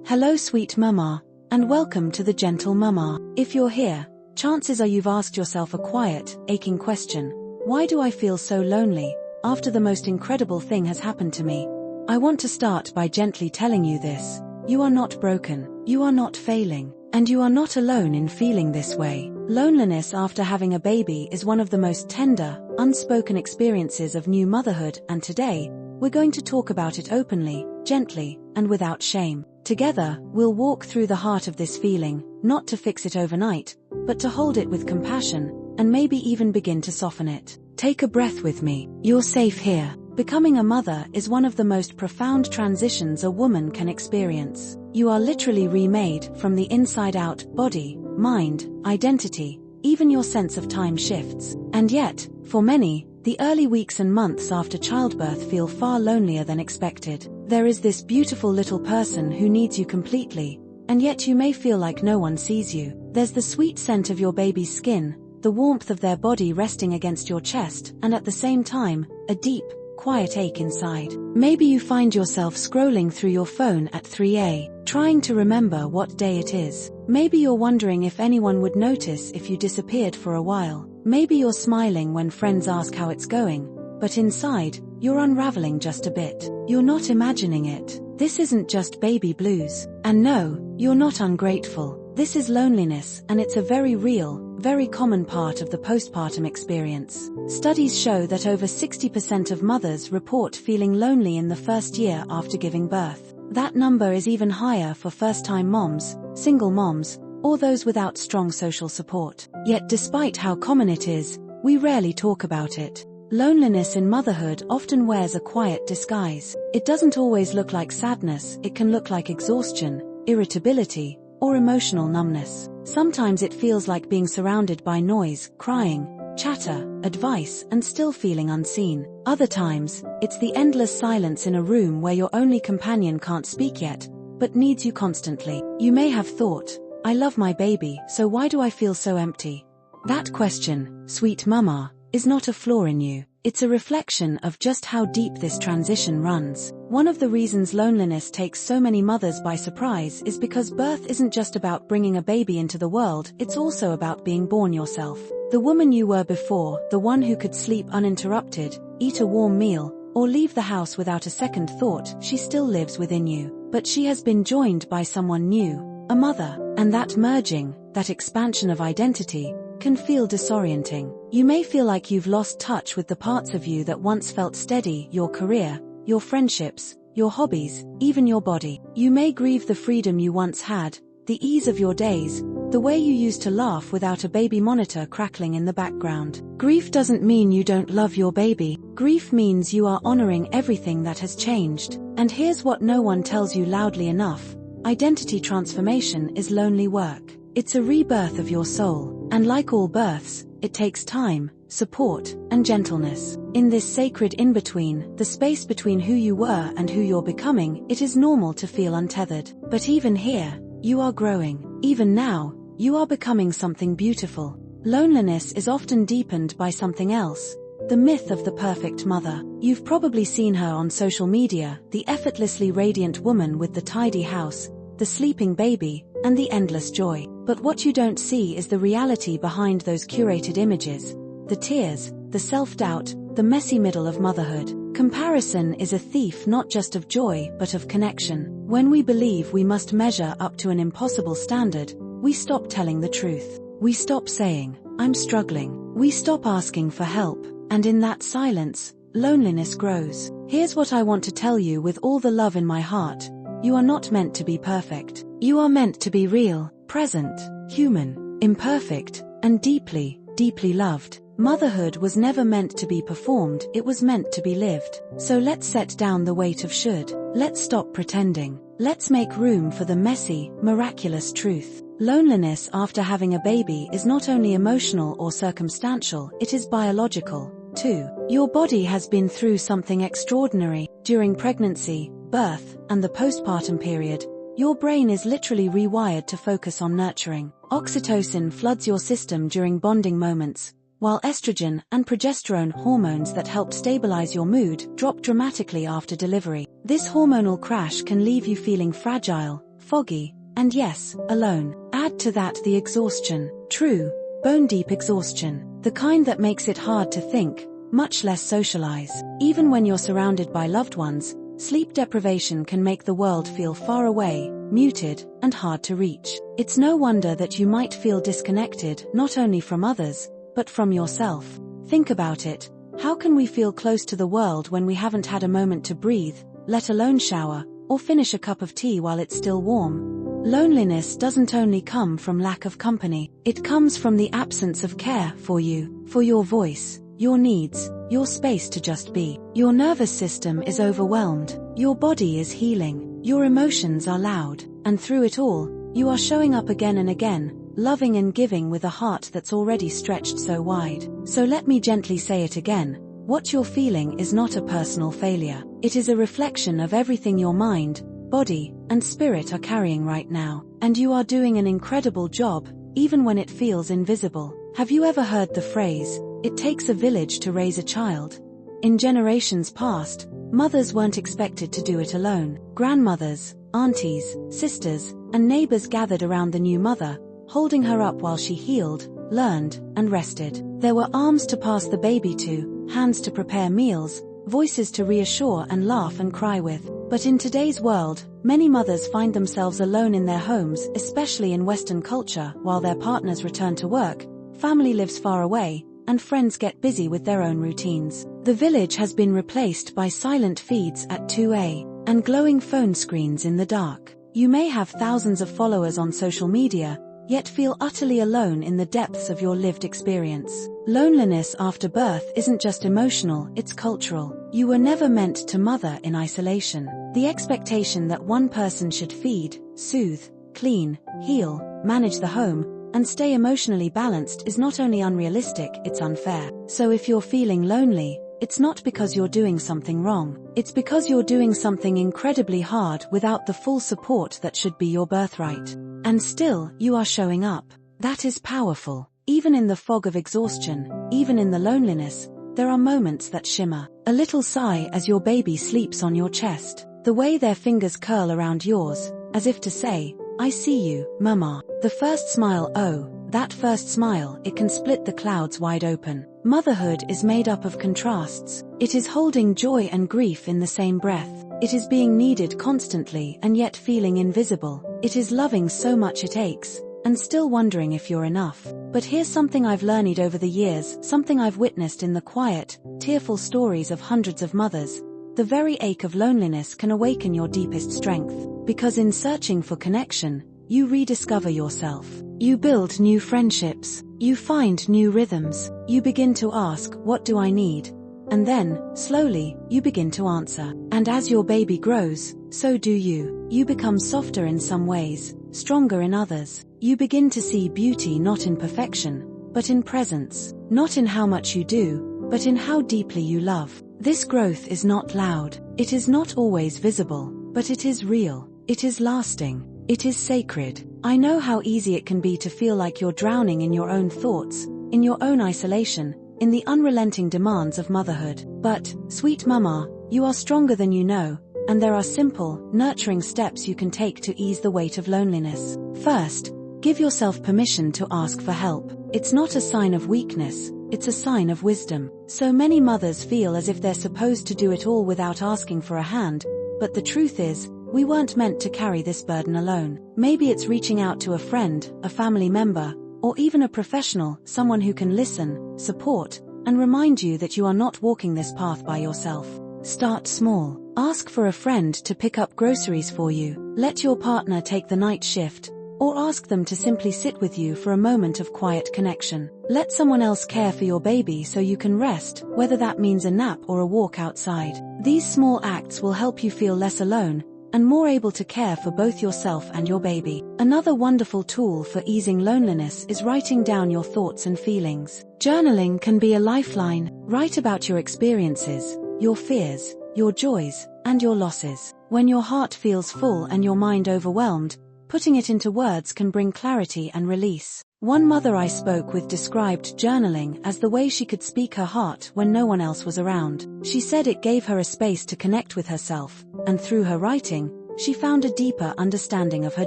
Hello sweet mama, and welcome to the Gentle Mama. If you're here, chances are you've asked yourself a quiet, aching question. Why do I feel so lonely, after the most incredible thing has happened to me? I want to start by gently telling you this. You are not broken, you are not failing, and you are not alone in feeling this way. Loneliness after having a baby is one of the most tender, unspoken experiences of new motherhood, and today, we're going to talk about it openly, gently, and without shame. Together, we'll walk through the heart of this feeling, not to fix it overnight, but to hold it with compassion, and maybe even begin to soften it. Take a breath with me. You're safe here. Becoming a mother is one of the most profound transitions a woman can experience. You are literally remade from the inside out. Body, mind, identity, even your sense of time shifts. And yet, for many, the early weeks and months after childbirth feel far lonelier than expected. There is this beautiful little person who needs you completely, and yet you may feel like no one sees you. There's the sweet scent of your baby's skin, the warmth of their body resting against your chest, and at the same time, a deep, quiet ache inside. Maybe you find yourself scrolling through your phone at 3 a.m, trying to remember what day it is. Maybe you're wondering if anyone would notice if you disappeared for a while. Maybe you're smiling when friends ask how it's going, but inside, you're unraveling just a bit. You're not imagining it. This isn't just baby blues. And no, you're not ungrateful. This is loneliness, and it's a very real, very common part of the postpartum experience. Studies show that over 60% of mothers report feeling lonely in the first year after giving birth. That number is even higher for first-time moms, single moms, or those without strong social support. Yet despite how common it is, we rarely talk about it. Loneliness in motherhood often wears a quiet disguise. It doesn't always look like sadness, it can look like exhaustion, irritability, or emotional numbness. Sometimes it feels like being surrounded by noise, crying, chatter, advice, and still feeling unseen. Other times, it's the endless silence in a room where your only companion can't speak yet, but needs you constantly. You may have thought, I love my baby, so why do I feel so empty? That question, sweet mama, is not a flaw in you. It's a reflection of just how deep this transition runs. One of the reasons loneliness takes so many mothers by surprise is because birth isn't just about bringing a baby into the world, it's also about being born yourself. The woman you were before, the one who could sleep uninterrupted, eat a warm meal, or leave the house without a second thought, she still lives within you. But she has been joined by someone new, a mother, and that merging, that expansion of identity, can feel disorienting. You may feel like you've lost touch with the parts of you that once felt steady, your career, your friendships, your hobbies, even your body. You may grieve the freedom you once had, the ease of your days, the way you used to laugh without a baby monitor crackling in the background. Grief doesn't mean you don't love your baby. Grief means you are honoring everything that has changed. And here's what no one tells you loudly enough. Identity transformation is lonely work. It's a rebirth of your soul, and like all births, it takes time, support, and gentleness. In this sacred in-between, the space between who you were and who you're becoming, it is normal to feel untethered. But even here, you are growing. Even now, you are becoming something beautiful. Loneliness is often deepened by something else. The myth of the perfect mother. You've probably seen her on social media, the effortlessly radiant woman with the tidy house, the sleeping baby, and the endless joy. But what you don't see is the reality behind those curated images. The tears, the self-doubt, the messy middle of motherhood. Comparison is a thief not just of joy but of connection. When we believe we must measure up to an impossible standard, we stop telling the truth. We stop saying, I'm struggling. We stop asking for help, and in that silence, loneliness grows. Here's what I want to tell you with all the love in my heart. You are not meant to be perfect. You are meant to be real, present, human, imperfect, and deeply, deeply loved. Motherhood was never meant to be performed, it was meant to be lived. So let's set down the weight of should. Let's stop pretending. Let's make room for the messy, miraculous truth. Loneliness after having a baby is not only emotional or circumstantial, it is biological, too. Your body has been through something extraordinary. During pregnancy, birth, and the postpartum period, your brain is literally rewired to focus on nurturing. Oxytocin floods your system during bonding moments, while estrogen and progesterone hormones that help stabilize your mood drop dramatically after delivery. This hormonal crash can leave you feeling fragile, foggy, and yes, alone. Add to that the exhaustion. True, bone-deep exhaustion. The kind that makes it hard to think, much less socialize. Even when you're surrounded by loved ones, sleep deprivation can make the world feel far away, muted, and hard to reach. It's no wonder that you might feel disconnected, not only from others, but from yourself. Think about it. How can we feel close to the world when we haven't had a moment to breathe, let alone shower, or finish a cup of tea while it's still warm? Loneliness doesn't only come from lack of company, it comes from the absence of care for you, for your voice, your needs, your space to just be. Your nervous system is overwhelmed, your body is healing, your emotions are loud, and through it all, you are showing up again and again, loving and giving with a heart that's already stretched so wide. So let me gently say it again. What you're feeling is not a personal failure. It is a reflection of everything your mind, body, and spirit are carrying right now. And you are doing an incredible job, even when it feels invisible. Have you ever heard the phrase, "It takes a village to raise a child"? In generations past, mothers weren't expected to do it alone. Grandmothers, aunties, sisters, and neighbors gathered around the new mother, holding her up while she healed, learned, and rested. There were arms to pass the baby to, hands to prepare meals, voices to reassure and laugh and cry with. But in today's world, many mothers find themselves alone in their homes, especially in Western culture, while their partners return to work, family lives far away, and friends get busy with their own routines. The village has been replaced by silent feeds at 2 a.m. and glowing phone screens in the dark. You may have thousands of followers on social media, yet feel utterly alone in the depths of your lived experience. Loneliness after birth isn't just emotional, it's cultural. You were never meant to mother in isolation. The expectation that one person should feed, soothe, clean, heal, manage the home, and stay emotionally balanced is not only unrealistic, it's unfair. So if you're feeling lonely, it's not because you're doing something wrong. It's because you're doing something incredibly hard without the full support that should be your birthright. And still, you are showing up. That is powerful. Even in the fog of exhaustion, even in the loneliness, there are moments that shimmer. A little sigh as your baby sleeps on your chest. The way their fingers curl around yours, as if to say, "I see you, Mama." The first smile, oh, that first smile, it can split the clouds wide open. Motherhood is made up of contrasts. It is holding joy and grief in the same breath. It is being needed constantly and yet feeling invisible. It is loving so much it aches, and still wondering if you're enough. But here's something I've learned over the years, something I've witnessed in the quiet, tearful stories of hundreds of mothers. The very ache of loneliness can awaken your deepest strength. Because in searching for connection, you rediscover yourself. You build new friendships. You find new rhythms. You begin to ask, "What do I need?" And then, slowly, you begin to answer. And as your baby grows, so do you. You become softer in some ways, stronger in others. You begin to see beauty not in perfection, but in presence. Not in how much you do, but in how deeply you love. This growth is not loud. It is not always visible, but it is real. It is lasting. It is sacred. I know how easy it can be to feel like you're drowning in your own thoughts, in your own isolation, in the unrelenting demands of motherhood. But, sweet mama, you are stronger than you know, and there are simple, nurturing steps you can take to ease the weight of loneliness. First, give yourself permission to ask for help. It's not a sign of weakness, it's a sign of wisdom. So many mothers feel as if they're supposed to do it all without asking for a hand, but the truth is, we weren't meant to carry this burden alone. Maybe it's reaching out to a friend, a family member, or even a professional, someone who can listen, support, and remind you that you are not walking this path by yourself. Start small. Ask for a friend to pick up groceries for you. Let your partner take the night shift, or ask them to simply sit with you for a moment of quiet connection. Let someone else care for your baby so you can rest, whether that means a nap or a walk outside. These small acts will help you feel less alone, and more able to care for both yourself and your baby. Another wonderful tool for easing loneliness is writing down your thoughts and feelings. Journaling can be a lifeline. Write about your experiences, your fears, your joys, and your losses. When your heart feels full and your mind overwhelmed, putting it into words can bring clarity and release. One mother I spoke with described journaling as the way she could speak her heart when no one else was around. She said it gave her a space to connect with herself, and through her writing, she found a deeper understanding of her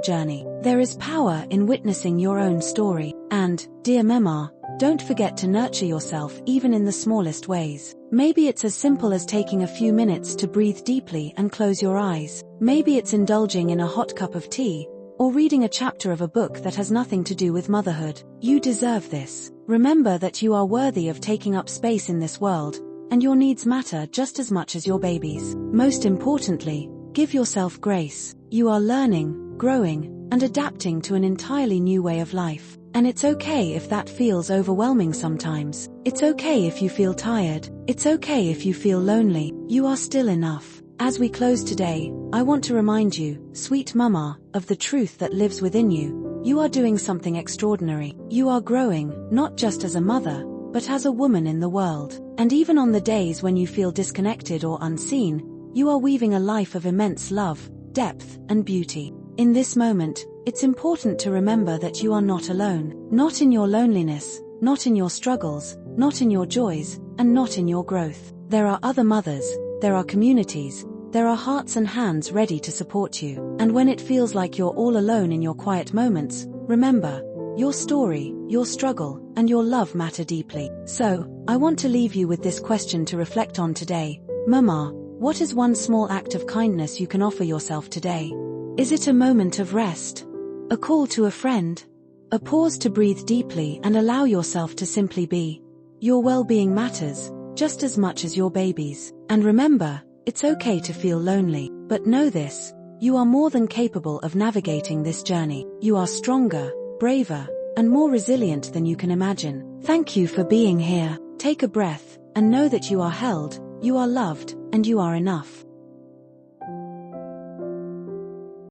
journey. There is power in witnessing your own story. And, dear Mama, don't forget to nurture yourself even in the smallest ways. Maybe it's as simple as taking a few minutes to breathe deeply and close your eyes. Maybe it's indulging in a hot cup of tea, or reading a chapter of a book that has nothing to do with motherhood. You deserve this. Remember that you are worthy of taking up space in this world, and your needs matter just as much as your baby's. Most importantly, give yourself grace. You are learning, growing, and adapting to an entirely new way of life. And it's okay if that feels overwhelming sometimes. It's okay if you feel tired. It's okay if you feel lonely. You are still enough. As we close today, I want to remind you, sweet Mama, of the truth that lives within you. You are doing something extraordinary. You are growing, not just as a mother, but as a woman in the world. And even on the days when you feel disconnected or unseen, you are weaving a life of immense love, depth, and beauty. In this moment, it's important to remember that you are not alone. Not in your loneliness, not in your struggles, not in your joys, and not in your growth. There are other mothers, there are communities, there are hearts and hands ready to support you. And when it feels like you're all alone in your quiet moments, remember, your story, your struggle, and your love matter deeply. So, I want to leave you with this question to reflect on today. Mama, what is one small act of kindness you can offer yourself today? Is it a moment of rest? A call to a friend? A pause to breathe deeply and allow yourself to simply be? Your well-being matters, just as much as your baby's. And remember, it's okay to feel lonely. But know this, you are more than capable of navigating this journey. You are stronger, braver, and more resilient than you can imagine. Thank you for being here. Take a breath, and know that you are held, you are loved, and you are enough.